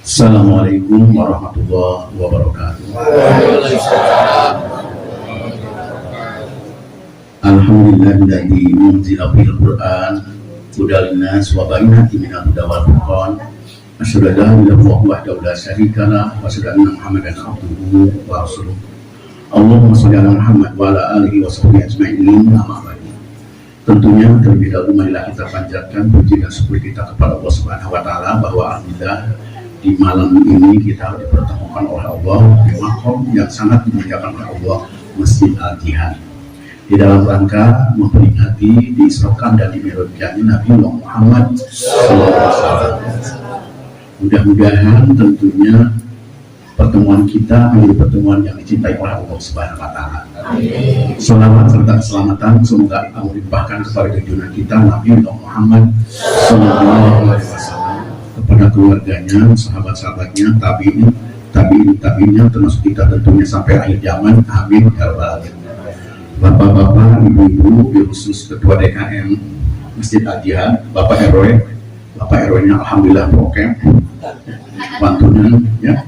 Assalamualaikum warahmatullahi wabarakatuh. Alhamdulillahilladzi munzila fil Qur'an hudal linnas wa bayyinatin minal huda wal furqan. Asyhadu an la ilaha illallah wahdahu la syarika lah wa asyhadu anna Muhammadan abduhu wa rasuluh. Allahumma shalli ala Muhammad wa ala alihi wa sahbihi ajma'in. Amma ba'du. Tentunya terlebih dahulu marilah kita panjatkan puji dan syukur kita kepada Allah Subhanahu wa taala bahwa alhamdulillah di malam ini kita dipertemukan oleh Allah di makom yang sangat dimuliakan oleh Allah, Masjid Al-Jihad, di dalam rangka memperingati diisrokan dan dimi'rajkannya Nabi Muhammad SAW. Mudah-mudahan tentunya pertemuan kita menjadi pertemuan yang dicintai oleh Allah Subhanahu wa taala. Selawat serta keselamatan semoga Allah limpahkan kepada junjungan kita Nabi Muhammad SAW, kepada keluarganya, sahabat-sahabatnya, tabi'innya, termasuk kita tentunya sampai akhir zaman. Amin ya rabbal alamin. Bapak-bapak, ibu-ibu, khusus ketua DKM Masjid Al-Jihad, Bapak RW, Bapak RW-nya alhamdulillah prokem, bantuan ya,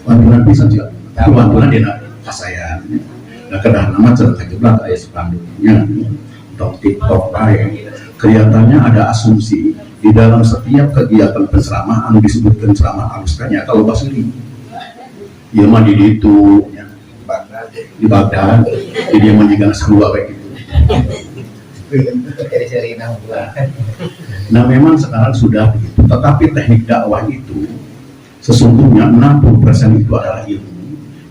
bantuan bisa juga, bantuan dia saya. Nah, kedah nama cerita jeblat ayat sepanduknya, untuk TikTok lain. Kelihatannya ada asumsi di dalam setiap kegiatan penceramahan disebutkan ceramah aluskannya kalau basuri ya mah di itu ya, di Baghdad jadi dia menjaga sebuah kayak gitu. Nah memang sekarang sudah begitu, tetapi teknik dakwah itu sesungguhnya 60% itu adalah ilmu,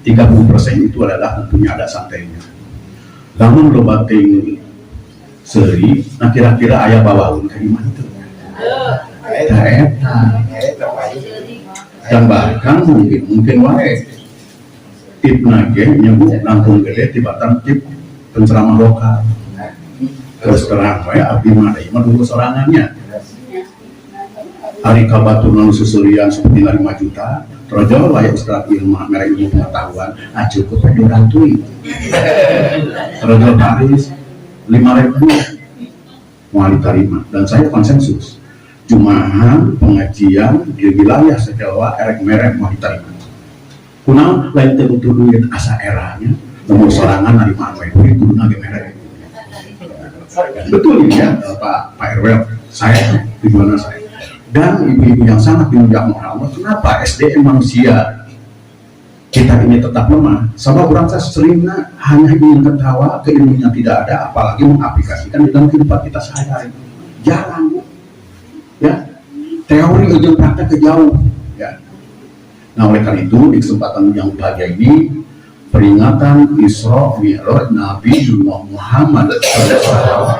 30% itu adalah tentunya ada santainya. Namun lo bating seri, nah kira-kira ayah bawaun ke iman itu dan bahkan mungkin wae tip nage nyebut langsung gede tibatan tip penceramah lokal terus terang wae abdi mah dulu sorangannya hari kabatur lalu susurian seperti 5 juta trojol layak setelah ilmu merek ilmu pengetahuan cukup pada rantui trojol Paris 5.000 mau diterima dan saya konsensus Jumahan pengajian di wilayah sejawa erek merek mau diterima. Kunal lain tentu duit asa eranya nomor sorangan dari mana itu guna merek. Betul ya Pak RW, saya tujuan saya. Dan ibu-ibu yang sangat dimuliakan oleh Allah, kenapa SDM manusia kita ini tetap lemah? Sama orang saya seringnya hanya ingin ketawa, keilmunya tidak ada, apalagi mengaplikasikan di dalam kehidupan kita sehari-hari. Jarang. Ya, teori ujung praktek kejauh ya. Nah oleh karena itu di kesempatan yang bahagia ini peringatan Isra Mi'raj Nabi Muhammad SAW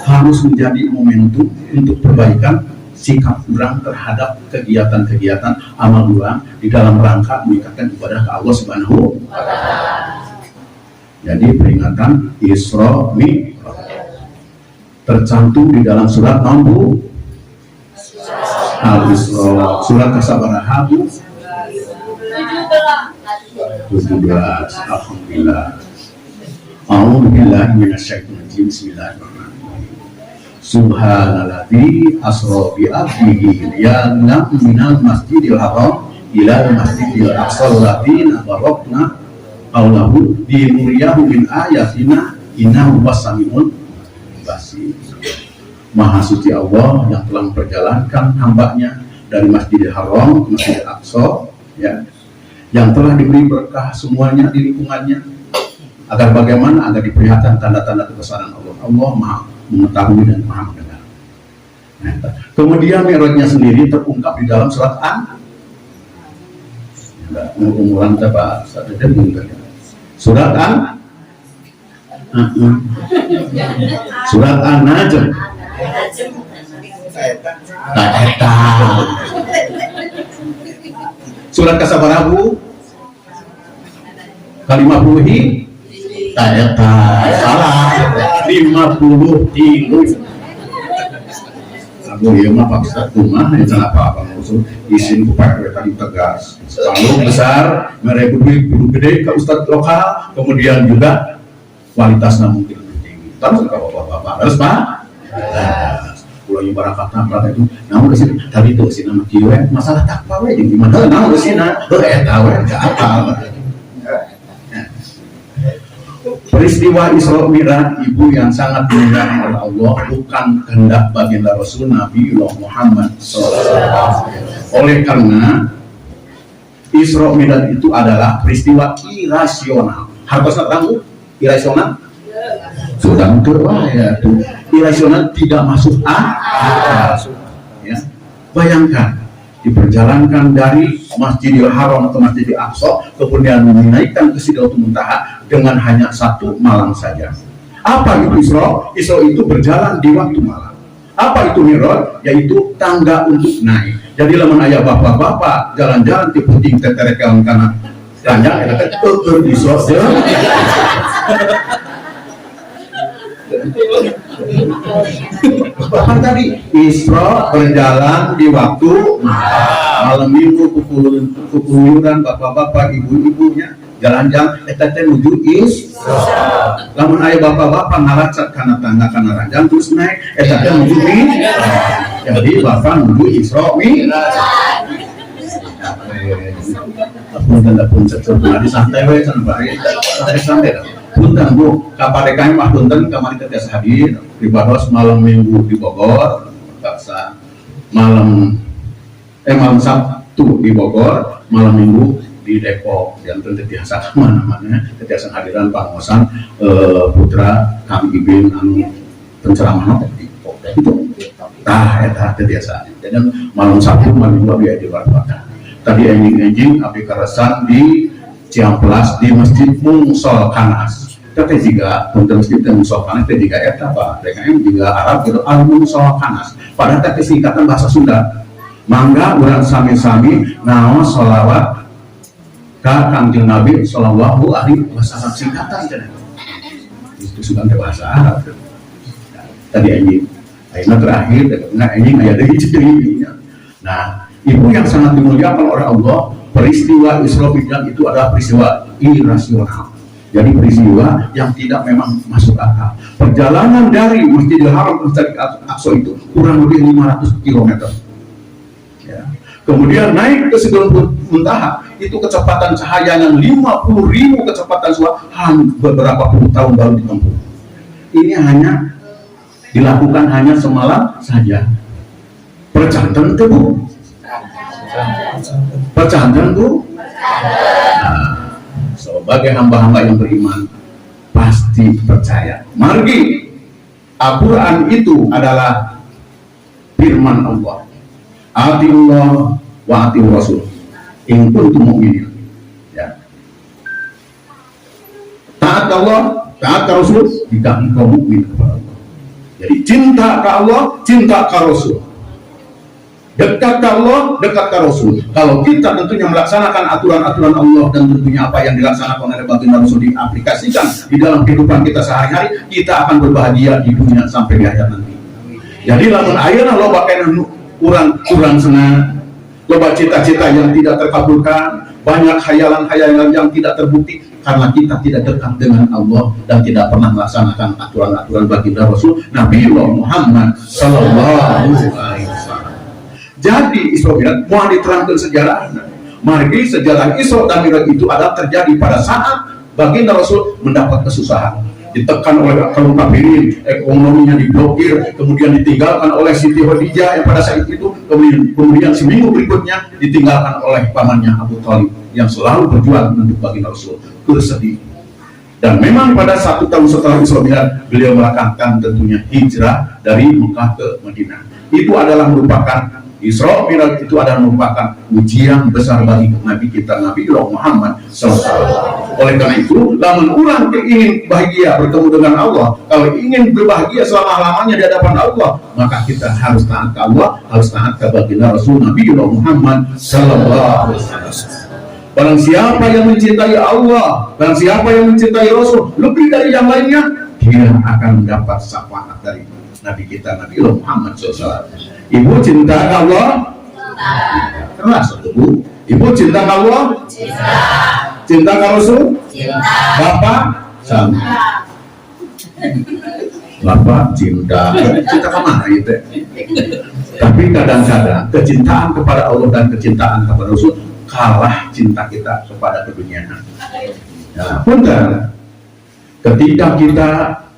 harus menjadi momentum untuk perbaikan sikap orang terhadap kegiatan-kegiatan amal orang di dalam rangka meningkatkan ibadah ke Allah Subhanahu wa taala. Jadi peringatan Isra Mi'raj tercantum di dalam surat nomor Al-Isra, surat kesabaraha 17. Alhamdulillah. A'udzubillahi minasyaitonir rajim. Bismillahirrahmanirrahim. Subhanalladzi asra bi 'abdihi liya'lam minal masjidil haram ila masjidil aqsal ladzi barakna haulahu linuriyahu min ayatina innahu was-sami'ul basir. Maha suci Allah yang telah memperjalankan hambanya dari Masjidil Haram ke Masjidil Aqsa ya, yang telah diberi berkah semuanya di lingkungannya agar bagaimana agar diperlihatkan tanda-tanda kebesaran Allah. Allah Maha mengetahui dan Maha mendengar. Nah, kemudian Mi'rajnya sendiri terungkap di dalam surat umuran apa surat surat An-Najm. Surat kasabarabu ke-50 salah 50 tilu. Aku ya mah Pak Ustaz rumah yang apa maksud izin kepada tadi tegas. Lalu besar mereka duit guru gede ke Ustaz lokal, kemudian juga kualitasnya mungkin lebih tinggi. Terus kalau bapak-bapak harus Pak. Pulau ibarat kata itu, namun di sini tadi itu sih nama kiwe masalah takwa we gimana? Namun di sini tahu apa? Peristiwa Isra Mi'raj ibu yang sangat dimuliakan oleh Allah bukan kehendak baginda Rasul Nabi Muhammad SAW. Oleh karena Isra Mi'raj itu adalah peristiwa irasional. Harusnya tahu irasional? Sudah ya tuh irasional tidak masuk akal. Ya. Bayangkan diperjalankan dari Masjidil Haram atau Masjidil Aqsa kemudian menaikkan ke Sidratul Muntaha dengan hanya satu malam saja. Apa itu Isra? Isra itu berjalan di waktu malam. Apa itu Mi'raj? Yaitu tangga untuk naik. Jadi lamun aya bapak-bapak jalan-jalan di puting teterekan kana ranjang eta teh Isra. Bahkan tadi Isra berjalan di waktu malam minggu kukuliuran bapak-bapak ibu-ibunya jalan-jalan eta teh menuju Isra. Lamun aya bapak-bapak ngalacat kana tangga kana ranjang terus naik eta teh menuju Mi'raj. Jadi bapak menuju Isra Mi'raj. Pun santai santai we santai. Punten Bu, kaparekan mah punten kamari teh hadir ibadah malam minggu di Bogor, paksa malam Sabtu di Bogor, malam minggu di Depok. Yang tentu biasa mana-mana, biasa hadiran pangosan putra kami Ibin anu penceramah di Depok. Itu eta biasa. Jadi malam Sabtu malam minggu dia di Barbakan. Tadi enjing abi karasan di Ciamplas di Masjid Mungsol Kanas. Tapi jika untuk Masjid Mungsol Kanas itu juga eta apa? DKM juga Arab gitu Al Mungsol Kanas. Padahal tapi singkatan bahasa Sunda. Mangga urang sami-sami naos sholawat ka Kangjeng Nabi sallallahu alaihi wasallam singkatan cenah. Itu sudah bahasa Arab. Tadi ini ayeuna terakhir ini aya deui ceritanya. Nah, ibu yang sangat dimuliakan oleh Allah, peristiwa Isra Mi'raj itu adalah peristiwa irasional. Jadi peristiwa yang tidak memang masuk akal. Perjalanan dari Masjidil Haram ke Masjidil Aqsa itu kurang lebih 500 km. Ya. Kemudian naik ke Sidratul Muntaha, itu kecepatan cahaya yang 50.000 kecepatan suara beberapa puluh tahun baru ditempuh. Ini hanya dilakukan hanya semalam saja. Percanten tuh Bu. Percanten Bu. Sebagai hamba-hamba yang beriman pasti percaya. Margi Al-Quran itu adalah firman Allah. Atiullah wa atiur Rasul in kuntum mu'minin. Ya. Taat Allah, taat Rasul jika engkau mukmin kepada Allah. Jadi cinta ke Allah, cinta ke Rasul. Dekat ke Allah, dekat ke Rasul. Kalau kita tentunya melaksanakan aturan-aturan Allah dan tentunya apa yang dilaksanakan oleh baginda Rasul diaplikasikan di dalam kehidupan kita sehari-hari, kita akan berbahagia di dunia sampai di akhirat nanti. Jadi lamun ayeuna loba kana kurang senang, loba cita-cita yang tidak terkabulkan, banyak khayalan-khayalan yang tidak terbukti karena kita tidak dekat dengan Allah dan tidak pernah melaksanakan aturan-aturan baginda Rasul Nabi Muhammad sallallahu alaihi wasallam. Jadi Isra Mi'raj mau diterangkan sejarahnya. Mari sejarah Isra dan Mi'raj itu adalah terjadi pada saat baginda Rasul mendapat kesusahan, ditekan oleh kaum kafirin, ekonominya diblokir, kemudian ditinggalkan oleh Siti Khadijah yang pada saat itu, kemudian seminggu berikutnya ditinggalkan oleh pamannya Abu Thalib yang selalu berjuang untuk baginda Rasul. Bersedih. Dan memang pada 1 tahun setelah Isra Mi'raj beliau melakukan tentunya hijrah dari Mekah ke Madinah. Itu adalah merupakan Isra Mi'raj itu adalah merupakan ujian besar bagi Nabi kita, Nabi Muhammad SAW. Oleh karena itu, lamun orang ingin bahagia bertemu dengan Allah, kalau ingin berbahagia selama-lamanya di hadapan Allah, maka kita harus taat ke Allah, harus taat ke baginda Rasul Nabi Muhammad SAW. Barang siapa yang mencintai Allah, barang siapa yang mencintai Rasul lebih dari yang lainnya, dia akan mendapat syafaat dari Nabi kita, Nabi Muhammad SAW. Ibu cinta Allah? Keras Bu. Ibu cinta Allah? Cinta ke Rasul? Bapak? Sama. Bapak cinta kemana itu? Tapi kadang-kadang kecintaan kepada Allah dan kecintaan kepada Rasul kalah cinta kita kepada keduniaan. Nah, punten, ketika kita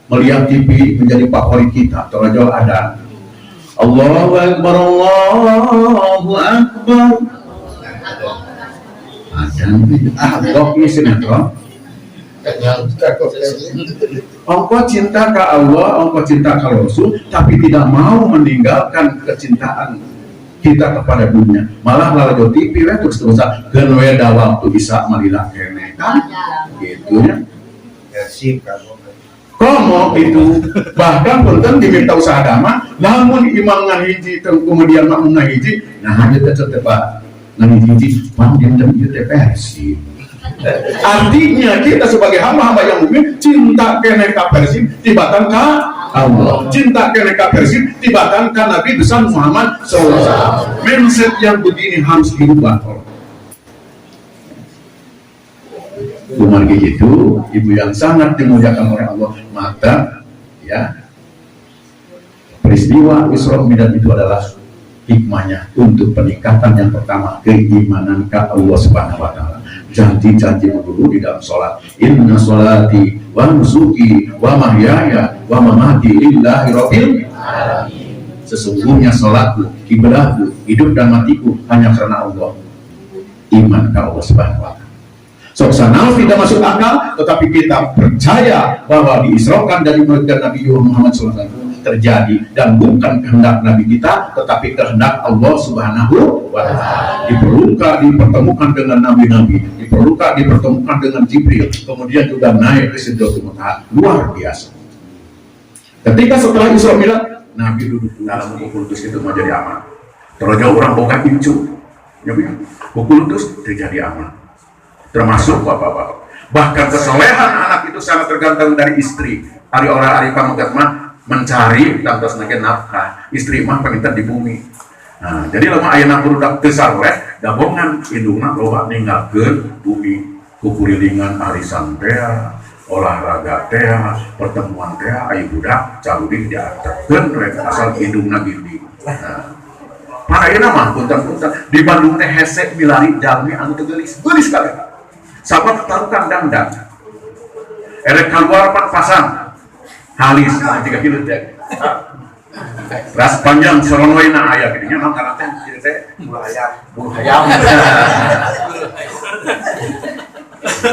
melihat TV menjadi favorit kita, terjol ada Allahu Akbar, Allahu Akbar. Ada ini sinetron. Engkau cinta ke Allah, engkau cinta ke Rasul, tapi tidak mau meninggalkan kecintaan kita kepada dunia. Malah lalu TV terus terusan genweda waktu bisa melihat kene kan, gitu ya. Komo itu bahkan punten diminta usaha agama, namun imam ngahiji kemudian makmum ngahiji, nah hanya tetep ngahiji bang dinten ieu teh Persib. Artinya kita sebagai hamba-hamba yang mukmin cinta kene ka Persib tibatan ka Allah, cinta kene ka Persib tibatan ka Nabi besar Muhammad SAW. Mindset yang begini harus dirubah. Umar gitu, ibu yang sangat dimuliakan oleh Allah, maka ya peristiwa Isra Mi'raj itu adalah hikmahnya untuk peningkatan yang pertama, keimanan ke Allah Subhanahu wa taala. Janji-janji dulu di dalam sholat, inna sholati wa nusuki wa mahyaya wa mamati lillahi rabbil alamin. Sesungguhnya sholatku, ibadahku, hidup dan matiku hanya karena Allah. Iman ke Allah Subhanahu wa taala. Soksana tidak masuk akal, tetapi kita percaya bahwa diisrokan dari Nabi Muhammad SAW terjadi dan bukan kehendak Nabi kita, tetapi kehendak Allah Subhanahu wa taala. Dipertemukan dengan nabi-nabi, dipertemukan dengan Jibril, kemudian juga naik ke Sidratul Muntaha. Luar biasa. Ketika setelah Isra Mi'raj, Nabi duduk dalam buku kudus itu menjadi aman. Terus orang boga pincu, buku kudus terjadi aman. Termasuk bapak-bapak. Bahkan kesolehan anak itu sangat tergantung dari istri. Hari orang hari pamagat mah mencari tanpa senaga nafkah. Istri mah pengintar di bumi. Nah, jadi lama ayana budak kesaleh, gabungan indungna loba ninggalkeun bumi, kukurilingan arisan teh, olahraga teh, pertemuan teh, ayu budak caludik diatekeun rek asal indungna gini. Nah, parayana mah punten-punten di Bandung teh hese milari jalmi anu teu geulis kali. Sahabat tarukan dandang, erek keluar pak pasang, halis 3 kilo teh, ras panjang serongoina ayah gini, nang karena teh teh bulu hayam,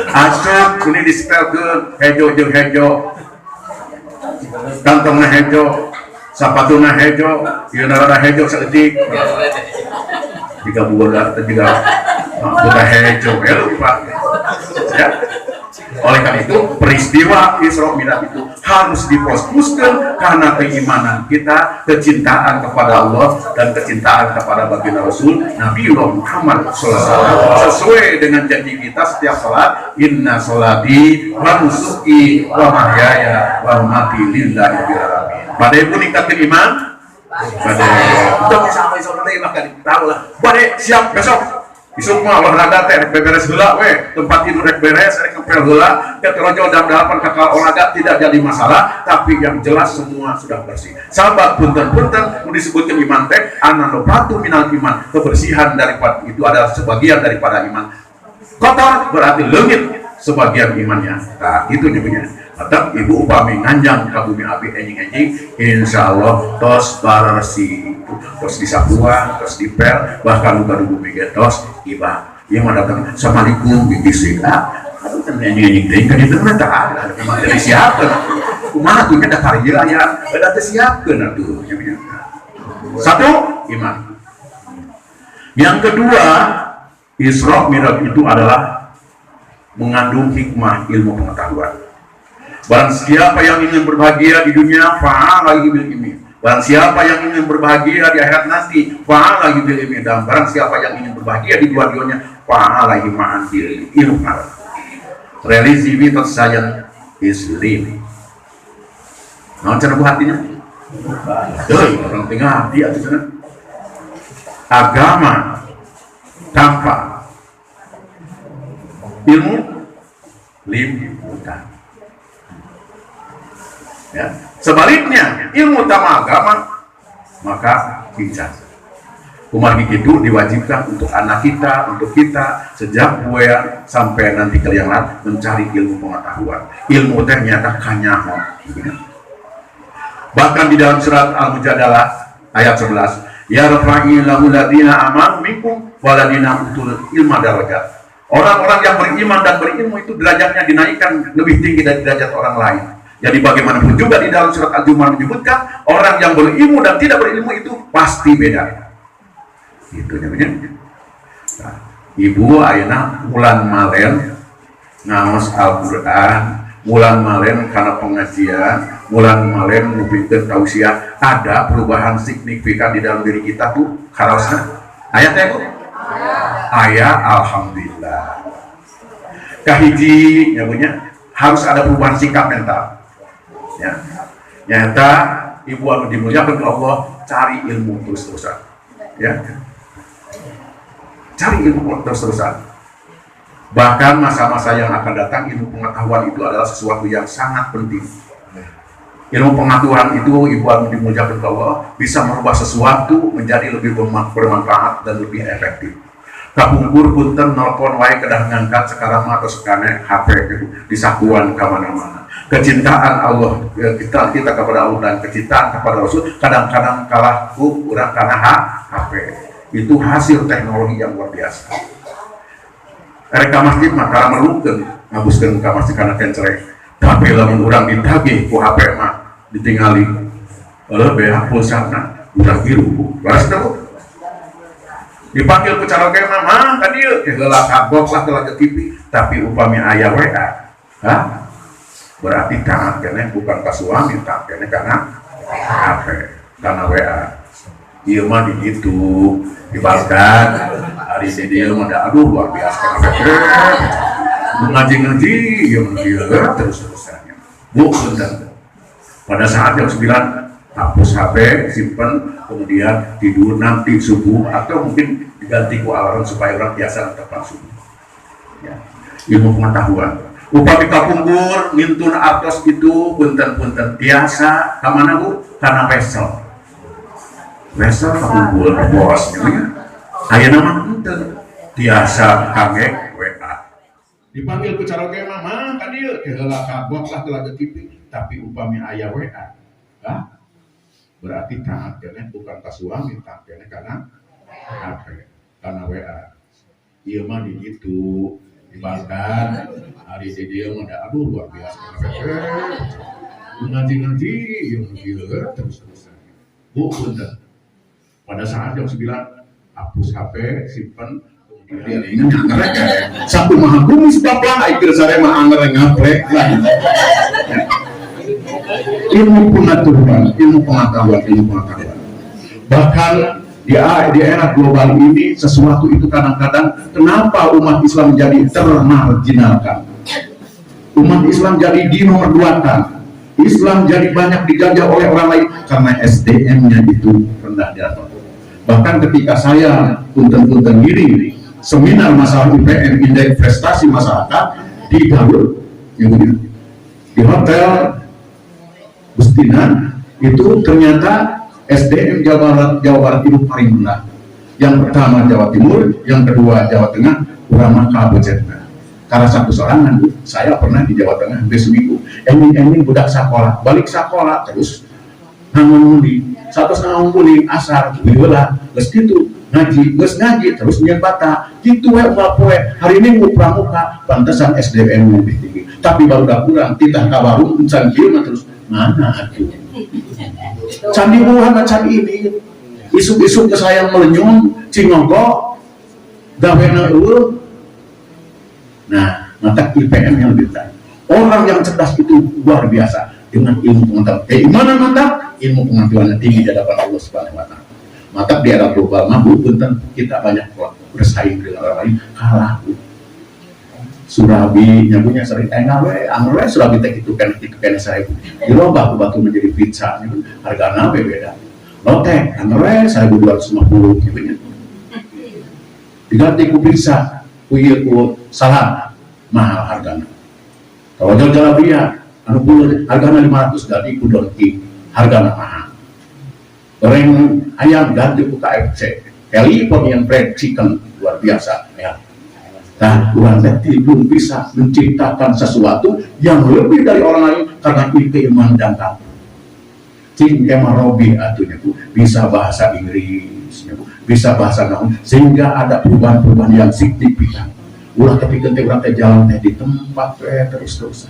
asup kuning disetelkeun hejo jeung hejo, kantongna hejo, sapatuna hejo, ieu narada hejo saeutik, jika budak teh juga budak hejo, Pak. Ya. Oleh karena itu peristiwa Isra Mi'raj itu harus difokuskan karena keimanan kita, kecintaan kepada Allah dan kecintaan kepada baginda Rasul Nabi Muhammad SAW. Sesuai dengan janji kita setiap salat, inna sholati wa nusuki wa mahyaya wa mamati lillahi rabbil alamin. Badai pun ningkatin iman, badai untuk sampai sampai maka tahu lah. Badai siap besok. Isuk mah olahraga teh beberes heula we, tempat tidur rek beres, rek ngepel heula, keterojo dan dalapan kakak olahraga tidak jadi masalah, tapi yang jelas semua sudah bersih. Sahabat punten-punten mau disebutkan iman teh ananopatu minal iman, kebersihan daripada itu adalah sebagian daripada iman. Kotor berarti leungit sebagian imannya. Nah, itu nyebutnya. Atau ibu upami nganjang ka bumi api enjing-enjing, insyaallah tos bersih. Terus disapuan, terus dipel, bahkan luka bumi getos iba. Yang mau datang assalamualaikum bibisi ah, aduh kan enjing-enjing teh kan itu mah tak ada memang dari siapkeun. Kumaha tuh kita karya ya, ada teh siapkeun atuh. Satu iman. Yang kedua, Isra Mi'raj itu adalah mengandung hikmah ilmu pengetahuan. Barang siapa yang ingin berbahagia di dunia, fa'alaihi bil ilmi. Barang siapa yang ingin berbahagia di akhirat nanti, fa'alaihi bil ilmi. Dan barang siapa yang ingin berbahagia di dua-duanya, fa'alaihi ma'an bil ilmi. Relativity of science is living. Nah, cara buat hatinya. Orang tengah hati atau sana. Agama tanpa ilmu bukan. Ya. Sebaliknya, ilmu tanpa agama maka bicara. Umar itu diwajibkan untuk anak kita, untuk kita sejak buaya sampai nanti ke yang lain mencari ilmu pengetahuan. Ilmu ternyata kanyaho. Bahkan di dalam surat Al-Mujadalah ayat 11, ya rafa'illahu ladina amanu minkum waladina utul ilma darajat. Orang-orang yang beriman dan berilmu itu derajatnya dinaikkan lebih tinggi dari derajat orang lain. Jadi bagaimanapun juga di dalam surat Al-Jumu'ah menyebutkan orang yang berilmu dan tidak berilmu itu pasti beda. Itu namanya. Nah, ibu ayeuna bulan Malen ngaos Al-Qur'an, bulan Malen karena pengajian, bulan Malen mupikeun tausiah, ada perubahan signifikan di dalam diri kita tuh karaosna. Ayatnya Bu? Ayat alhamdulillah. Kahiji nyabunya harus ada perubahan sikap mental. Ya. Nyata ibu anu dimuliakeun Allah cari ilmu terus-terusan. Ya. Cari ilmu terus-terusan. Bahkan masa-masa yang akan datang ilmu pengetahuan itu adalah sesuatu yang sangat penting. Ilmu pengetahuan itu ibu anu dimuliakan Allah bisa merubah sesuatu menjadi lebih bermanfaat dan lebih efektif. Kapungkur punten nelpon wae kedah ngangkat sekarang atau sekane HP gitu, disakuan ke mana-mana. Kecintaan Allah kita kepada Allah dan kecintaan kepada Rasul kadang-kadang kalah ku urang kana HP. Itu hasil teknologi yang luar biasa. Reka masjid maka melukeun ngabuskeun ka masjid kana kencereng. Tapi lamun urang ditagih ku HP mah ditingali. Eueuh beak pulsana urang biru. Baras teu. Dipanggil ku karaoke mah ka dieu heula kagok lah ke TV, tapi upami aya WA. Hah? Berarti taat keneh bukan ka suami, taat keneh kana HP, kana WA. Ieu mah digitu dibalaskan hari di dia mah aduh luar biasa ngaji-ngaji yang dia terus-terusannya bukan pada saat jam 9 hapus HP simpan kemudian tidur nanti subuh atau mungkin diganti ku alarm supaya orang biasa tepat subuh ya. Ilmu pengetahuan upami kapungkur ngintun atos itu punten-punten biasa kamana Bu? Karena Wesel kapungkur bos aya nama enten biasa kangge WA dipanggil ku karaoke mah ka dieu heula kagok lah telaga TV tapi upami aya WA hah berarti taat keneh bukan ka suami taat keneh kana HP kana WA ieu mah digitu dibalaskan hari di dieu mah aduh luar biasa ngaji-ngaji yang dieu terus-terusan punten pada saat jam 9 hapus HP, simpan, kemudian ingat ngerek satu maha bumi sebab lah, ikir saya mah ngerek ngaplek ilmu pengetahuan. Bahkan di era global ini sesuatu itu kadang-kadang kenapa umat Islam jadi termarginalkan, umat Islam jadi dinomorduakan, Islam jadi banyak dijajah oleh orang lain karena SDM-nya itu rendah di atas. Bahkan ketika saya punten-punten gini seminar masalah IPM indeks prestasi masyarakat di Garut di hotel Bustina itu ternyata SDM Jawa Barat itu paling rendah. Yang pertama Jawa Timur, yang kedua Jawa Tengah, ulama kabecetna. Karena satu sorangan saya pernah di Jawa Tengah hampir seminggu. Emin budak sekolah, balik sekolah terus ngomong 1,5 bulan asar heula geus kitu ngaji terus nyen bata kitu we ulah poe hari Minggu pramuka pantesan SDM lebih tinggi tapi baru kurang titah ka warung can kieu mah terus mana atuh candi buhan can ini isuk-isuk ke saya melenyum cingongko gawena eueuh. Nah, mata IPM yang lebih baik. Orang yang cerdas itu luar biasa dengan ilmu pengetahuan. Keimanan mantap, ilmu pengetahuan tinggi di hadapan Allah Subhanahu wa taala. Maka di era global mah punten kita banyak bersaing dengan orang lain kalah. Surabi nyabunya sering ngawe surabi teh kitu kan saya. Di lomba batu menjadi pizza hargana beda. Lotek angre 1250 gitu nya. Diganti ku pizza, ku ieu ku salad mahal hargana. Kalau jalan dia anu puluh hargana 500 ganti ku donki hargana mahal. Goreng ayam ganti ku KFC. Californian fried chicken luar biasa ya. Nah, orang tadi belum bisa menciptakan sesuatu yang lebih dari orang lain karena keimanan dan takwa. Cing Robi atunya bu, bisa bahasa Inggris, bisa bahasa naon, sehingga ada perubahan-perubahan yang signifikan. Ulah ketika orang teh jalan teh di tempat terus.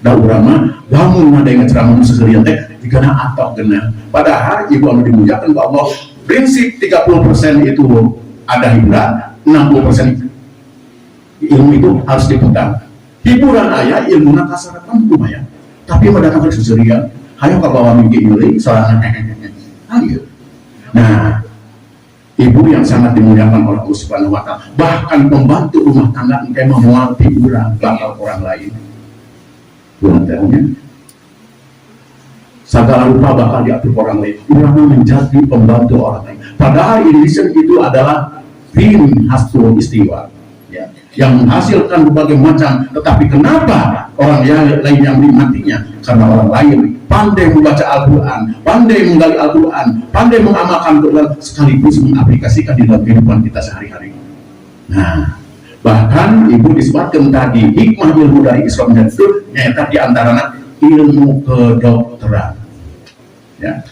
Da urang mah lamun ada yang ceramah seserian teh digana atok genah. Padahal ibu anu dimuliakan ku Allah, prinsip 30% itu ada hiburan, 60% ilmu itu harus dipegang. Hiburan ayah, ilmu kasaratan lumayan. Tapi mendatangkan seserian, hanya ke bawah mimpi nyuri, soalnya ayo. Nah, ibu yang sangat dimuliakan oleh Allah Subhanahu wa taala, bahkan pembantu rumah tangga engke memual hiburan bakal orang lain. Bulannya segala rupa bakal diatur orang lain. Ulama menjadi pembantu orang lain. Padahal ilmuwan itu adalah bin hasul istiwa. Ya, yang menghasilkan berbagai macam, tetapi kenapa orang yang lain yang menikmatinya? Karena orang lain pandai membaca Al-Quran, pandai menggali Al-Quran, pandai mengamalkan Al-Quran, sekaligus mengaplikasikan di dalam kehidupan kita sehari-hari. Nah, bahkan ibu disebutkan tadi hikmah ilmu dari Islam itu nyata di antaranya ilmu kedokteran. Ya,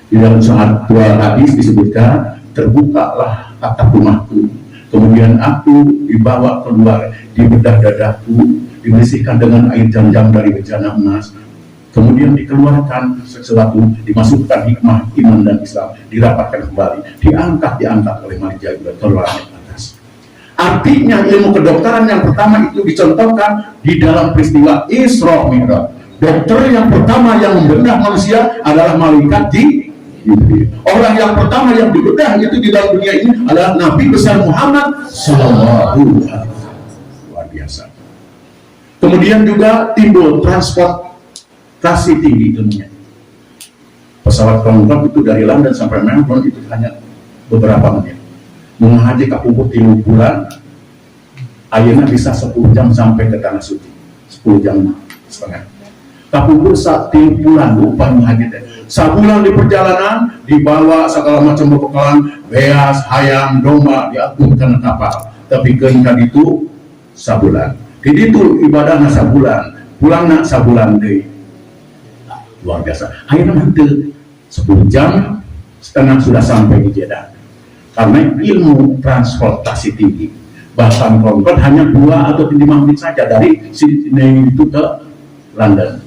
di dalam satu hadis disebutkan terbukalah atap rumahku. Kemudian aku dibawa keluar, dibedah dadaku, dibersihkan dengan air jam-jam dari bejana emas. Kemudian dikeluarkan sesuatu, dimasukkan hikmah iman dan Islam, dirapatkan kembali, diangkat oleh malaikat keluar ke atas. Artinya ilmu kedokteran yang pertama itu dicontohkan di dalam peristiwa Isra Mi'raj. Dokter yang pertama yang membedah manusia adalah malaikat orang yang pertama yang dibedah itu di dalam dunia ini adalah Nabi besar Muhammad Sallallahu Alaihi Wasallam. Luar biasa. Kemudian juga timbul transportasi tinggi dunia. Pesawat Concorde itu dari London sampai Melbourne itu hanya beberapa menit. Mengaji ke Ubud 3 bulan, akhirnya bisa 10 jam sampai ke Tanah Suci. 10 jam setengah. Kapubur saat 3 bulan lupa mengaji teh. Sebulan di perjalanan dibawa segala macam berbekalan beas, ayam, domba diaturkan ke kapal. Tapi ketika itu sabulan. Jadi itu ibadahnya sabulan, pulangnya sabulan deh. Luar biasa. Akhirnya nanti 10 jam setengah sudah sampai di Jeddah. Karena ilmu transportasi tinggi. Bahkan Concorde hanya 2 atau 5 menit saja dari sini itu ke London.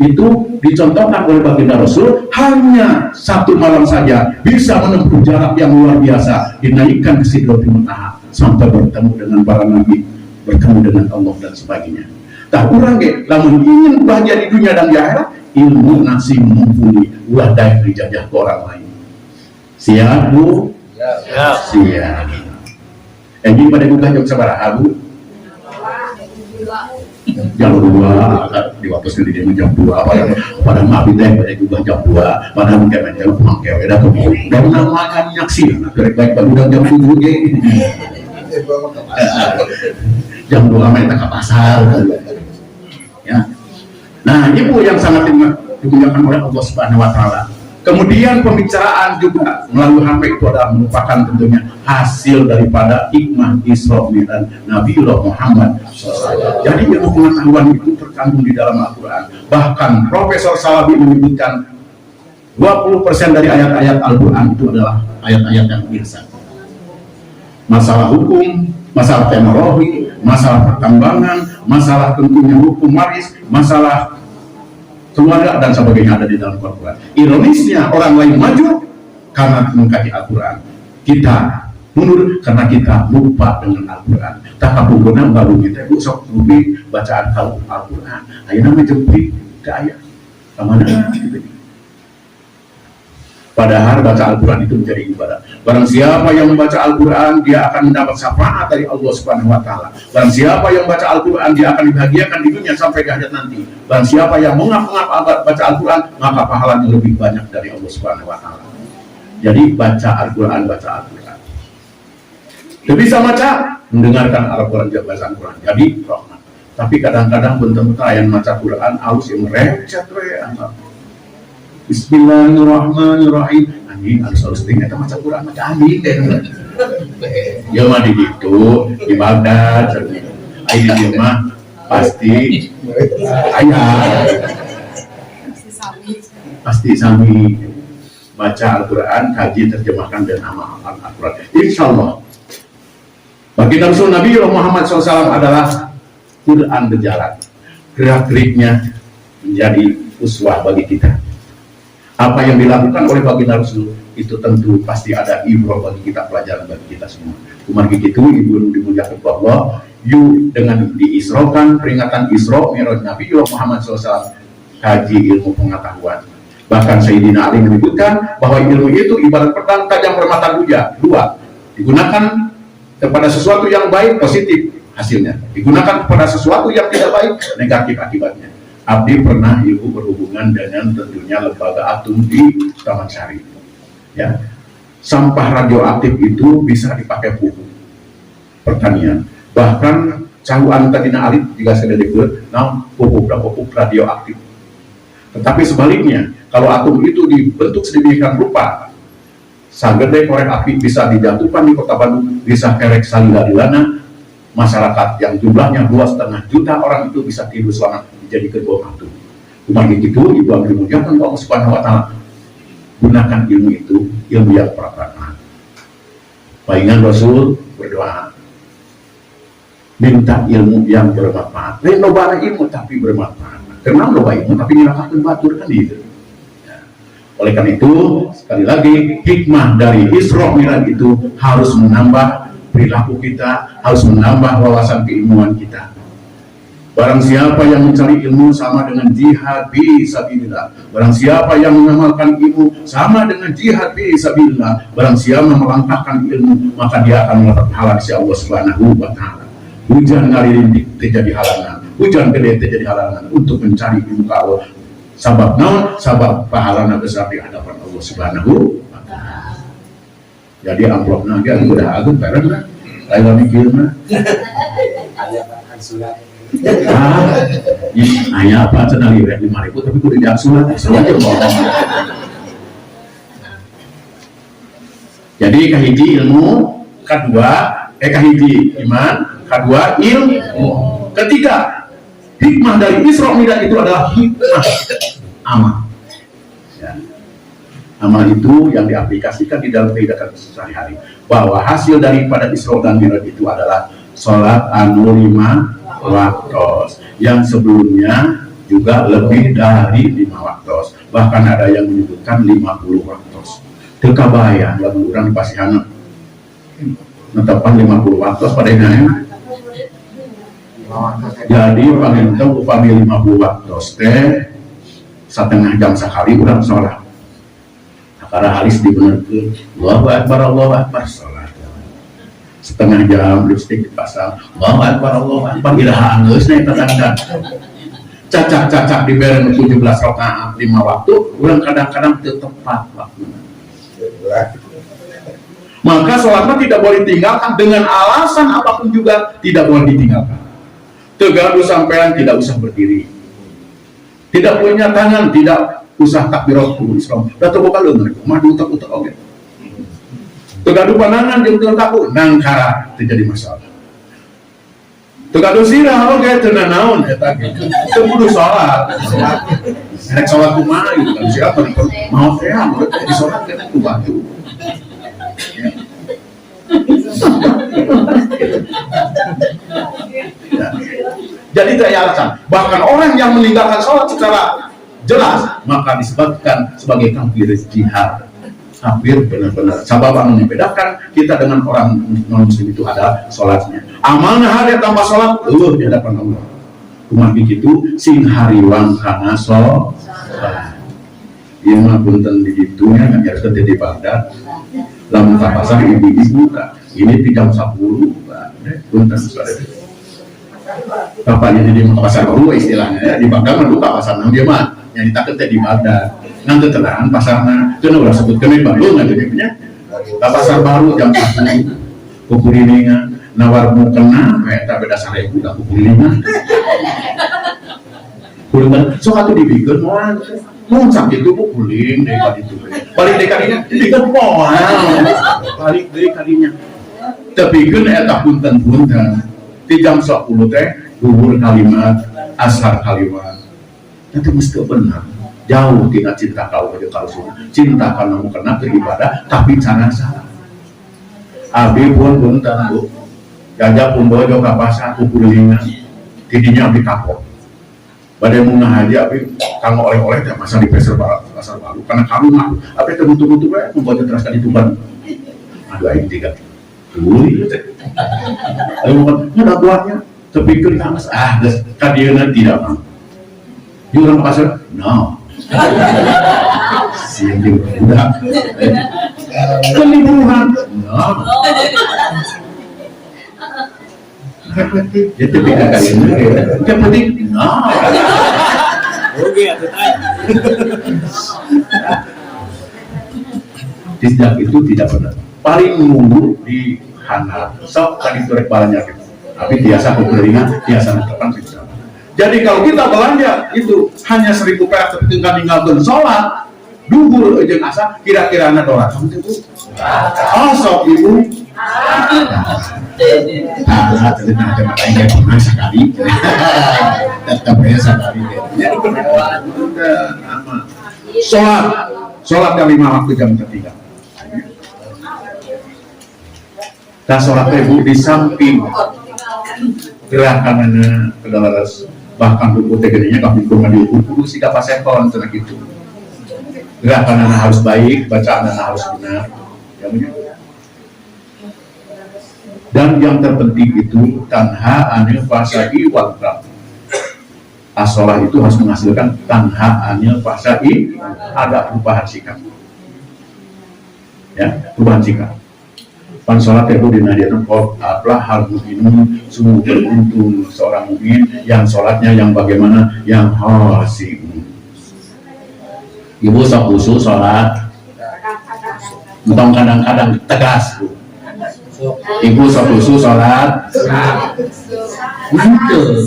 Itu dicontohkan oleh baginda Rasul, hanya 1 malam saja bisa menempuh jarak yang luar biasa, dinaikkan ke Sidratul Muntaha sampai bertemu dengan para nabi, bertemu dengan Allah dan sebagainya. Nah, orang lamun ingin bahagia di dunia dan di akhirat, ilmu nasi mumpuni, ulah daik dijajah ke orang lain. Siap bu? Siap. Ini pada gugah jam sabaraha bu? Jam 2 di waktu sendiri jam 2 pada mabi teh pada juga jam 2 pada mungkin menjadi pemangkewe dan makan nyaksi baik udah jam 7 jam 2 main ke pasar ya. Nah ini bu yang sangat dimuliakan oleh Allah Subhanahu wa taala. Kemudian pembicaraan juga melalui HP itu adalah merupakan tentunya hasil daripada hikmah Isra Mi'raj Nabiullah Muhammad. Jadi ilmu pengetahuan itu terkandung di dalam Al-Quran. Bahkan Profesor Salabi menyebutkan 20% dari ayat-ayat Al-Quran itu adalah ayat-ayat yang biasa. Masalah hukum, masalah teknologi, masalah pertambangan, masalah tentunya hukum waris, masalah keluarga dan sebagainya ada di dalam Al-Quran. Ironisnya orang lain maju karena mengkaji Al-Quran. Kita mundur karena kita lupa dengan Al-Quran. Tak kapungkuna baru kita sok lupi bacaan Al-Quran. Ayeuna mah jemprit ke aya. Kamana gitu. Padahal baca Al-Quran itu menjadi ibadah. Barang siapa yang membaca Al-Quran, dia akan mendapat syafaat dari Allah Subhanahu wa Ta'ala. Barang siapa yang baca Al-Quran, dia akan dibahagiakan di dunia sampai ke akhirat nanti. Barang siapa yang mengapa baca Al-Quran, maka pahalanya lebih banyak dari Allah Subhanahu wa Ta'ala. Jadi baca Al-Quran, baca Al-Quran. Dia bisa baca, mendengarkan Al-Quran, baca Al-Quran. Jadi rahmat. Tapi kadang-kadang bentuk-bentuk yang baca Al-Quran, harus yang recet. Bismillahirrahmanirrahim. Anjing harus tinggal kita baca Quran macam anjing deh. Ya mah di gitu di Baghdad, ayah dia mah pasti ayah pasti sami baca Al-Quran, kaji, terjemahkan dan amalkan Al-Quran. Insya Allah. Bagi Rasul Nabi Muhammad SAW adalah Quran berjalan, gerak-geriknya menjadi uswah bagi kita. Apa yang dilakukan oleh baginda Rasul itu tentu pasti ada ibrah bagi kita, pelajaran bagi kita semua. Kemarin itu ibu dimuliakan Allah, yuk dengan diisrokan peringatan Isra Mi'raj Nabi Muhammad SAW, kaji ilmu pengetahuan. Bahkan Sayyidina Ali menyebutkan bahwa ilmu itu ibarat pedang tajam bermata dua, digunakan kepada sesuatu yang baik positif hasilnya, digunakan kepada sesuatu yang tidak baik negatif akibatnya. Abdi pernah ibu berhubungan dengan tentunya lembaga atom di Taman Sari. Ya, sampah radioaktif itu bisa dipakai pupuk pertanian. Bahkan cahuan tadina alit jika saya disebut, nah pupuk radioaktif. Tetapi sebaliknya, kalau atom itu dibentuk sedemikian rupa, sagede korek api bisa dijatuhkan di Kota Bandung, bisa kerek salila-lilana, masyarakat yang jumlahnya 2,5 juta orang itu bisa tidur selamat jadi kedua waktu. Kemarin itu ibu ambil muliakan Allah Subhanahu wa Ta'ala, gunakan ilmu itu, ilmu yang bermanfaat. Palingan Rasul berdoa, minta ilmu yang bermanfaat. Lain loba ilmu tapi bermanfaat. Karena loba ilmu tapi nyilakakan batur kan gitu. Ya. Oleh karena itu sekali lagi hikmah dari Isra Mi'raj itu harus menambah perilaku kita, harus menambah wawasan keilmuan kita. Barang siapa yang mencari ilmu sama dengan jihad fi sabilillah. Barang siapa yang mengamalkan ilmu sama dengan jihad fi sabilillah. Barang siapa melangkahkan ilmu, maka dia akan mendapat pahala di Allah Subhanahu wa Ta'ala. Hujan ngalilindik terjadi halangan, hujan gede terjadi halangan untuk mencari ilmu Allah. Sabab naon? Sabab pahalana besar di hadapan Allah Subhanahu wa Ta'ala. Jadi amplopna ge udah agung bareng lah. Lain mikirna. Hanya apa cenah liwet 5.000 tapi kudu diaksulat aja bohong. Jadi kahiji ilmu, kedua kahiji iman, kedua ilmu. Ketiga, hikmah dari Isra Mi'raj itu adalah hikmah amal. Ya. Amal itu yang diaplikasikan di dalam kehidupan sehari-hari. Bahwa hasil daripada Isra dan Mi'raj itu adalah sholat anu 5 waktu, yang sebelumnya juga lebih dari 5 waktu, bahkan ada yang menyebutkan 50 waktu. Terkabayang lagu orang pasihana menetapkan 50 waktu pada ini. Jadi panggil tahu upami 50 waktu teh setengah jam sekali orang sholat. Karena halis dibenerkeun, Allahu Akbar sholat. Setengah jam lipstik dipasang, Allahu Akbar iraha geus na eta dandan. Cacak-cacak dibere 17 rakaat 5 waktu, urang kadang-kadang teu tepat waktunya. Maka sholatnya tidak boleh ditinggalkan dengan alasan apapun juga tidak boleh ditinggalkan. Tegaduh sampean tidak usah berdiri, tidak punya tangan tidak usah takbiratul ihram, da teu boga leungeun mah diutak-utak oge. Tegaduh panangan jeung teu taku nangkara terjadi masalah. Tegaduh sirah oge teu naon eta ge. Teu kudu salat. Rek salat kumaha gitu kan siapa mau teh di salat teh kudu batu. Ya. Jadi tidak ada alasan. Bahkan orang yang meninggalkan sholat secara jelas maka disebutkan sebagai kafir jihad. hampir benar-benar. Sabab yang membedakan kita dengan orang non muslim itu adalah sholatnya. Amalnya hari tambah sholat, di hadapan Allah. Cuma begitu sing hariwang karena sholat. Iya mah punten digitunya kan harus terjadi ibadat. Lamun ka pasar ibu-ibu kak, ini di jam 10 punten saudara. Bapaknya jadi mau pasar baru istilahnya ya, di Bagdad dulu ka pasar nang dia mah yang ditaket di Bagdad. Ngan keterangan pasarna, itu udah sebut kemen baru nggak jadi punya. Ka pasar baru jam 10 kukulilingan nawar mau kena, tak beda sarebu dah kukulilingan. Kulilingan, so atuh dibikin mau sakit itu pukuling dari kali itu. Balik dari kalinya, dibikin mau balik dari kalinya. Tapi kan eta punten-punten di jam 10 teh gugur kalimat asar kalimat. Itu mesti benar. Jauh tidak cinta kau ke kalau cinta karena mau kena beribadah tapi cara salah. Abi pun punten bu, gajah pun bojo ka pasar kukulingan, tidinya abi kapok. Badai munah aja, tapi kalau oleh-oleh tidak masa di pasar baru, karena kamu mah, apa itu butuh-butuh membuatnya teraskan itu ban. Aduh, aing tiga. Tuli, ayo bukan, ada buahnya, terpikir tamas, kadiana tidak mau. Di orang pasar, no. Siang dia udah. Keliburan, no. Jadi beda kali ini, yang penting, Oke, aku tanya. Tidak itu tidak benar. Paling nunggu di handap, sok tadi turek balanya gitu. Tapi biasa kekeringan, biasa depan tidak. Jadi kalau kita belanja itu hanya 1.000 perak, tapi tinggal ninggalkan sholat, duhur jeung asa, kira-kira ada dolar. Kamu itu, sok ibu. Jadi nanti mata yang pernah sekali, tetap ya sekali. Jadi benar, sholat yang 5 waktu jam ketiga. Dan sholat ibu di samping gerakannya ke dalam bahkan buku tegenya kami kurang diukur sih kapal sekon tenang itu. Gerakannya harus baik, bacaannya harus benar. Dan yang terpenting itu tanha anil fasadi wal qam. As-sholah itu harus menghasilkan tanha anil fasadi, ada perubahan sikap. Ya, perubahan sikap. Pan sholat itu dinadiakan aplah hal mukminun, sungguh beruntung seorang mukmin yang sholatnya yang bagaimana, yang khashi'un. Ibu sok usul sholat, entong kadang-kadang tegas bu. Ibu sok usul sholat, mantul.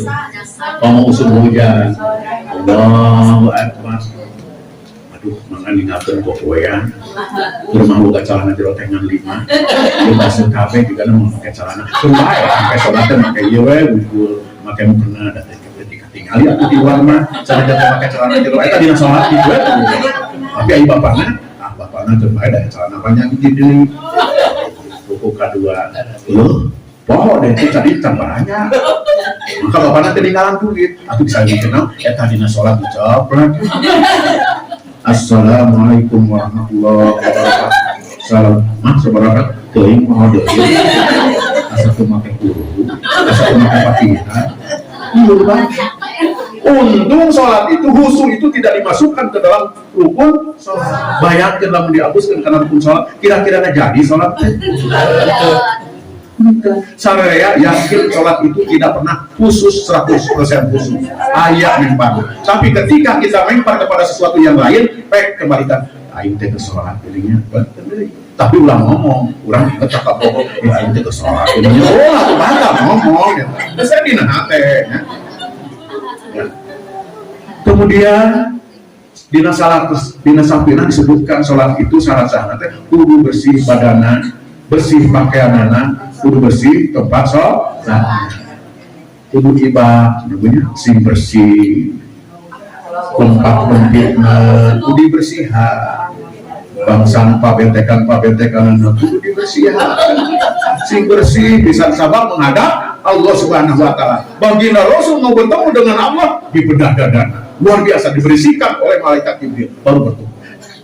Kamu usul hujan, Allahu Akbar. Aduh, mangan ingatkan kok ya. Rumah buka celana di rotengan 5. Kita sekape juga mau pakai celana. Rumah ya, pakai sholatnya pakai iwe, bukul, pakai mukena, dan tinggal ya di luar mah. Saya jangan pakai celana di luar. Tadi sholat di luar. Tapi ayo bapaknya terbaik dari celana panjang di diri. Buku kedua, loh, pohon deh itu tadi tambahnya. Maka bapaknya ketinggalan duit. Aku bisa dikenal, tadi sholat dijawab lagi. Assalamualaikum warahmatullahi wabarakatuh. Salam, seberapa teing mau deh. Asal memakai guru, asal memakai pakaian. Untung sholat itu khusyuk itu tidak dimasukkan ke dalam rukun sholat. Bayangkan dalam dihapuskan karena rukun sholat, kira-kira jadi sholat. Saya yakin sholat itu tidak pernah khusus 100% khusus. Ayat mempar. Tapi ketika kita mempar kepada sesuatu yang lain, kembalikan. Aing teh ke sholat pilihnya. Tapi ulang ngomong, ulang ingat cakap pokok. Aing teh ke sholat pilihnya. Oh, aku batal ngomong. Saya dinahate. Kemudian dina sampina disebutkan sholat itu syarat-syaratnya kudu bersih badannya, bersih pakaiannya, kudu bersih tempat sholat, kudu ibadah, sing bersih, tempat tempatnya kudu dibersihkan, bang sampah bentekan kudu dibersihkan, sing bersih bisa sabar menghadap Allah Subhanahu Wa Taala. Baginda Rasul mau bertemu dengan Allah di bedah dadana. Luar biasa dibersihkan oleh malaikat Jibril baru bertemu.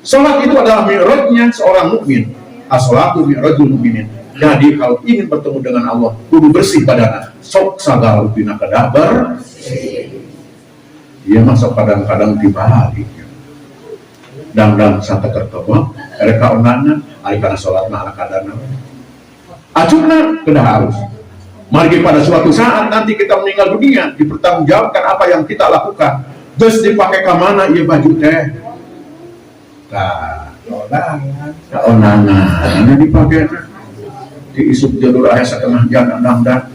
Sholat itu adalah mi'rajnya seorang mukmin. As-sholatu mi'rajul mukminin. Jadi kalau ingin bertemu dengan Allah, kudu bersih badannya. Sok sagala pina kadabar. Dia masuk kadang-kadang dibalik. Dan satu kertobo, mereka onana, ari kana sholat mah ala kadana. Acuna kena harus. Mari pada suatu saat nanti kita meninggal dunia, dipertanggungjawabkan apa yang kita lakukan. Terus dipakai ke mana ieu baju teh? Onana, ini dipakai diisup jalur aya setengah jam dan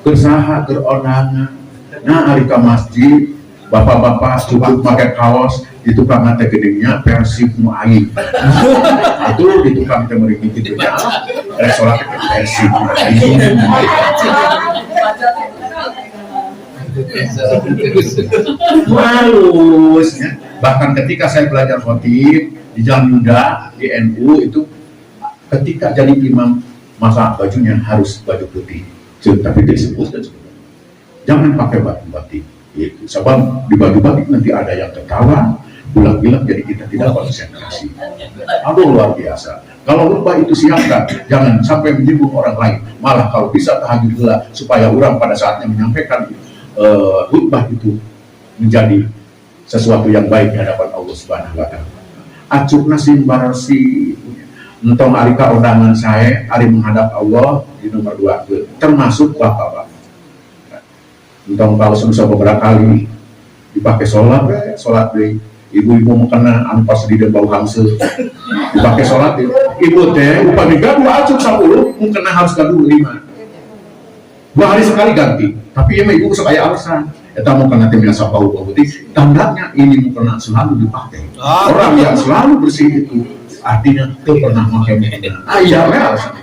kersaha keronana. Nah ari ka masjid, bapak-bapak cukup pakai kaos di tukang teh gedenya Persib nu aing. Atuh di tukang teh meuri kitu nya. Rek salat Persib nu aing. Halusnya. Bahkan ketika saya belajar khotib di Jalan Yuda di NU itu, ketika jadi imam masa bajunya harus baju putih. Tapi disebutkan jangan pakai baju batik. Itu sebab di baju batik nanti ada yang ketawa, bilang-bilang jadi kita tidak konsentrasi. Aduh luar biasa. Kalau lupa itu siapkan, jangan sampai menyinggung orang lain. Malah kalau bisa tahajud gula supaya orang pada saatnya menyampaikan khutbah itu menjadi sesuatu yang baik di hadapan Allah Subhanahu wa taala. Acukna simbarasi entong ari ka undangan saya, ari menghadap Allah di nomor 2 termasuk bapak. Entong kalau sudah beberapa kali dipakai sholat deh. Ibu-ibu mau kena anu pas di bau hangsel dipakai sholat deh. Ibu teh upami gaduh acuk 10 mau kena harus gaduh 5. 2 hari sekali ganti. Tapi ya ibu sok aya alasan. Eta mau kena tim biasa bau putih. Tandanya ini mau kena selalu dipakai. Orang yang selalu bersih itu artinya itu pernah pakai mukena. Iya alasan.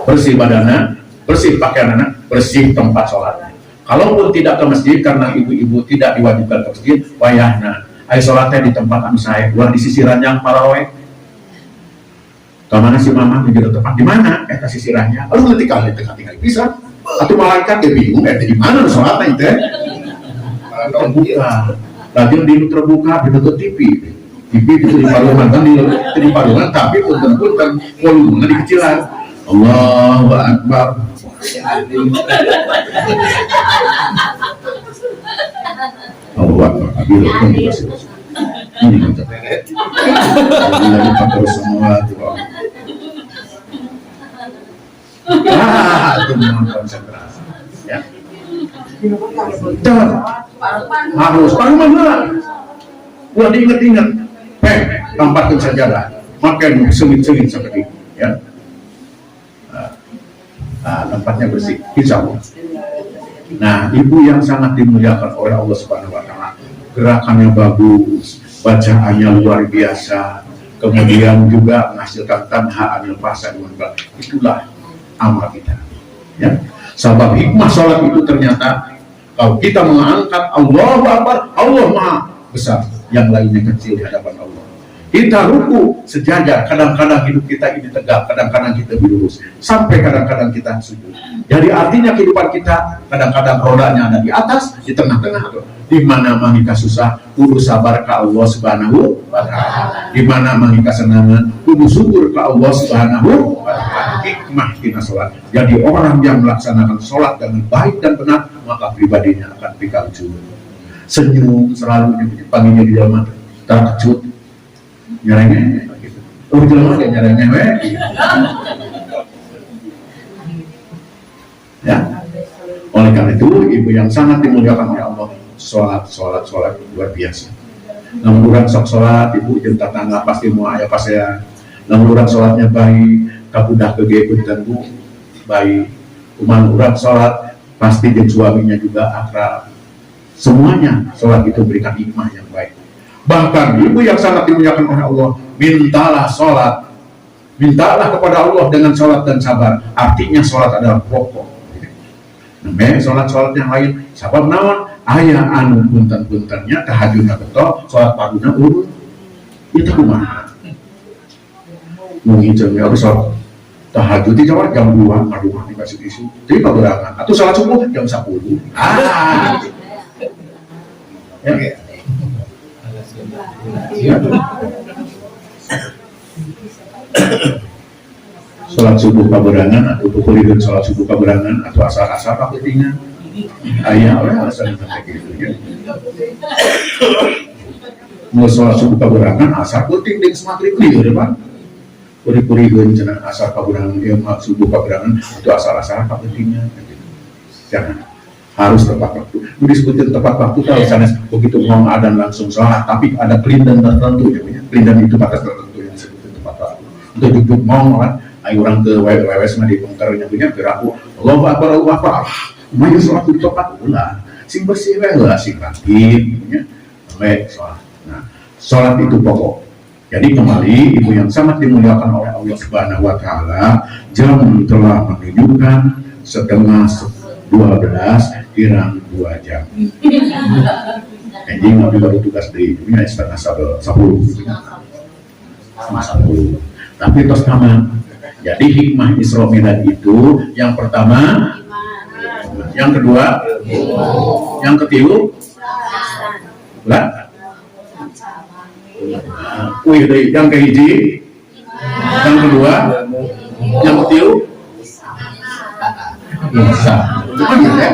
Bersih badannya, bersih pakaiannya, bersih tempat sholatnya. Kalaupun tidak ke masjid karena ibu-ibu tidak diwajibkan ke masjid, wayahna ayo sholatnya di tempat anu saya, buat di sisiran yang parawe. Kamana si mama menjadi tempat di mana? Eta sisirannya. Lalu nanti kali tinggal bisa. Atau malaikat dia bingung, di mana sholatnya itu? Terbuka. Lagi di terbuka, ditutup TV. TV itu di parungan kan di parungan, tapi punten-punten volumenya dikecilan. Allahu Akbar. Allahu Akbar. Abil pun dikasih. Ini mantap. Lagi pakai semua tuh. Itu memang konsentrasi. Ya. Harus paruman lah. Udah diingat-ingat. Tampakkan sajadah. Makan sengit-sengit seperti ya. Tempatnya bersih, insya Allah. Nah, ibu yang sangat dimuliakan oleh Allah Subhanahu wa taala, gerakannya bagus, bacaannya luar biasa, kemudian juga menghasilkan tanha anil fasa dengan baik. Itulah amal kita. Ya. Sebab hikmah sholat itu ternyata kalau kita mengangkat Allahu Akbar, Allah Maha besar, yang lainnya kecil di hadapan Allah. Kita ruku sejajar, kadang-kadang hidup kita ini tegak, kadang-kadang kita lurus, sampai kadang-kadang kita sujud. Jadi artinya kehidupan kita kadang-kadang rodanya ada di atas, di tengah-tengah. Di mana mangika susah, kudu sabar ke Allah Subhanahu wa taala. Di mana mangika senangan, kudu syukur ke Allah Subhanahu wa taala. Hikmah tina salat. Jadi orang yang melaksanakan salat dengan baik dan benar, maka pribadinya akan pikal senyum selalu dipanggilnya di dalam mata, terkejut. Nyarengnya gitu. Oh jelema ge nyarengnya we. Ya. Oleh karena itu ibu yang sangat dimuliakan oleh Allah, sholat luar biasa. Namun orang sok sholat ibu jeung tatangga pasti mau aya pasean. Namun orang sholatnya baik, kabudah ke punten bu baik. Kumaha urang sholat pasti jeung suaminya juga akrab. Semuanya sholat itu berikan hikmah yang baik. Bahkan ibu yang sangat dimuliakan oleh Allah, mintalah sholat, mintalah kepada Allah dengan sholat dan sabar. Artinya sholat adalah pokok. Namanya sholat yang lain, sabab naon ayah anu punten-puntennya tahajudna betul, sholat parduna urut. Itu kumaha? Mungkin jam sholat tahajud di jam 2, rumah dikasih isu. Jadi pagerangan. Atau sholat subuh jam 10. Ya. Sholat subuh kaberangan atau pukul sholat subuh kaberangan atau asar-asar apa pentingnya? Ayah oleh alasan kayak gitu ya. Mau sholat subuh kaberangan asar penting di sematri liur Pak. Kuri-kuri cenah asar kaberangan ya subuh kaberangan atau asar-asar apa pentingnya? Jangan. Harus tepat waktu. Disebutkan tepat waktu kalau misalnya begitu mau adan langsung sholat, tapi ada kelindan tertentu ya. Kelindan itu batas tertentu yang disebutkan tepat waktu. Untuk duduk mau kan, ayo orang ke WWS mah dibongkarnya punya geraku. Allahu Akbar, Allahu Akbar. Mayu sholat itu tepat pula. Sing bersih lah, sing rapi, ya. Baik sholat. Nah, sholat itu pokok. Jadi kembali ibu yang sangat dimuliakan oleh Allah Subhanahu Wa Taala, jam telah menunjukkan setengah 12 kirang 2 jam. Jadi nabi baru tugas di dunia setengah 10. Tapi terus taman. Jadi hikmah Isra Mi'raj itu yang pertama, yang kedua, yang ketiga, lah, yang kehiji, yang kedua, yang ketiga, bisa. Cuma gitu ya.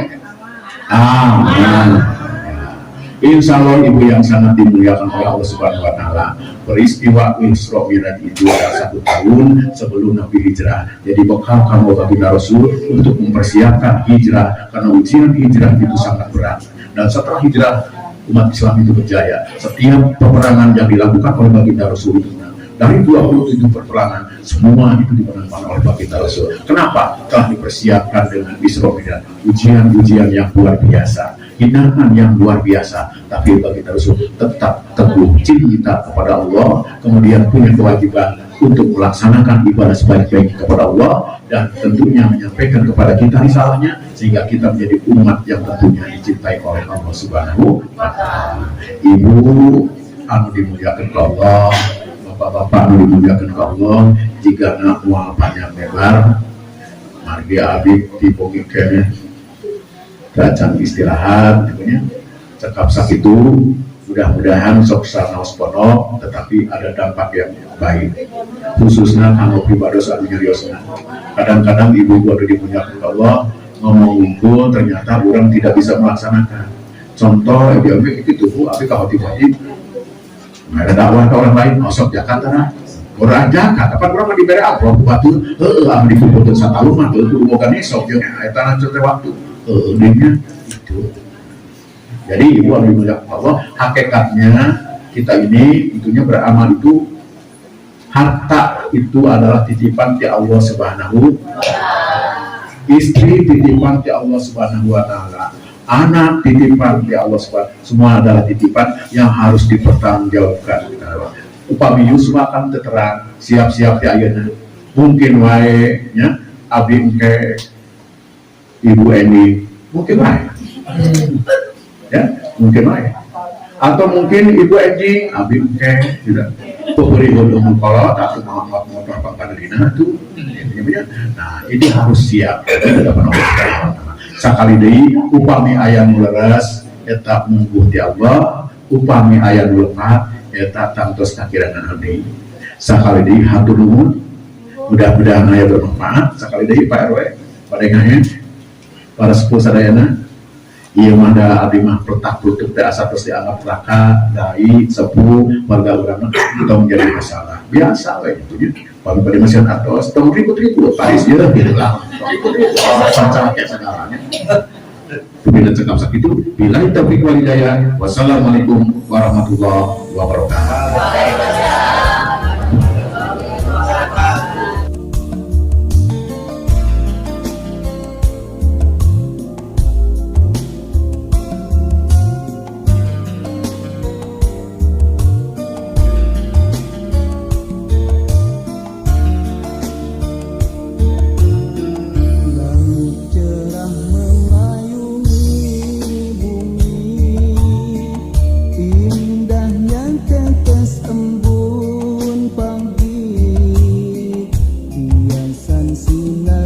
Insya Allah ibu yang sangat dimuliakan oleh Allah Subhanahu Wa Taala, peristiwa Isra Mi'raj itu adalah 1 tahun sebelum Nabi hijrah. Jadi bekal kamu baginda Rasul untuk mempersiapkan hijrah, karena ujian hijrah itu sangat berat. Dan setelah hijrah umat Islam itu berjaya. Setiap peperangan yang dilakukan oleh baginda Rasul itu, dari 27 peperangan, semua itu dimenangkan oleh baginda Rasul. Kenapa? Telah dipersiapkan dengan Isra Mi'raj, ujian-ujian yang luar biasa, hinaan yang luar biasa, tapi baginda Rasul tetap teguh cinta kepada Allah, kemudian punya kewajiban untuk melaksanakan ibadah sebaik-baik kepada Allah, dan tentunya menyampaikan kepada kita risalahnya, sehingga kita menjadi umat yang tentunya dicintai oleh Allah Subhanahu wa Ta'ala. Ibu anu dimuliakan Allah, bapak-bapak anu dimuliakan Allah, jika nak mual panjang lebar, margi abdi dipogi kene bacaan istirahat, cekap sak itu mudah-mudahan sok sarnaos ponok, tetapi ada dampak yang baik, khususnya kanggo pribados anu nyariosna. Kadang-kadang ibu-ibu anu dimuliakan Allah ngomong ngumpul, ternyata orang tidak bisa melaksanakan. Contoh, dia itu abi kahoti-hoti ada dakwah ke orang lain, osok Jakarta nah orang Jakarta, kapan orang diberi amplop batu, anu dikumpulkan 1 tahun mah tuh bukan esok, ya tanah cerita waktu, dia itu. Jadi ibu anu dimuliakan Allah, hakikatnya kita ini itunya beramal itu, harta itu adalah titipan di Allah Subhanahu, istri titipan di Allah Subhanahu Wa Taala, anak titipan di Allah Subhanahu, semua adalah titipan yang harus dipertanggungjawabkan. Upami Yusma kan terang siap-siap di ayeuna, mungkin wae nya abdi engke ibu Eni, mungkin wae ya, mungkin wae, atau mungkin ibu Enjing abdi engke tidak pemberi umum kolot atau maaf motor pangkaderina tuh. Nah ini harus siap di hadapan Allah Subhanahu Wa Ta'ala. Sakali deui upami aya nu leres eta mungguh ti Allah, upami aya nu lepat eta tangtos kakirangan abdi. Sakali deui hatur nuhun, mudah-mudahan aya bermanfaat. Sakali deui Pak RW padengahan para sepuh sadayana, ieu mah da abdi mah petak-petuk teh asa terus dianggap raka, dai, sepuh, warga urang kita menjadi masalah. Biasa we itu nya. Pada masyarakat atas, tong ribut-ribut, Paris ya, gitu lah. Ribut-ribut, sangat kayak segalanya. Bila cekap sakit itu, bila taufiq wal hidayah. Wassalamualaikum warahmatullahi wabarakatuh. Sinar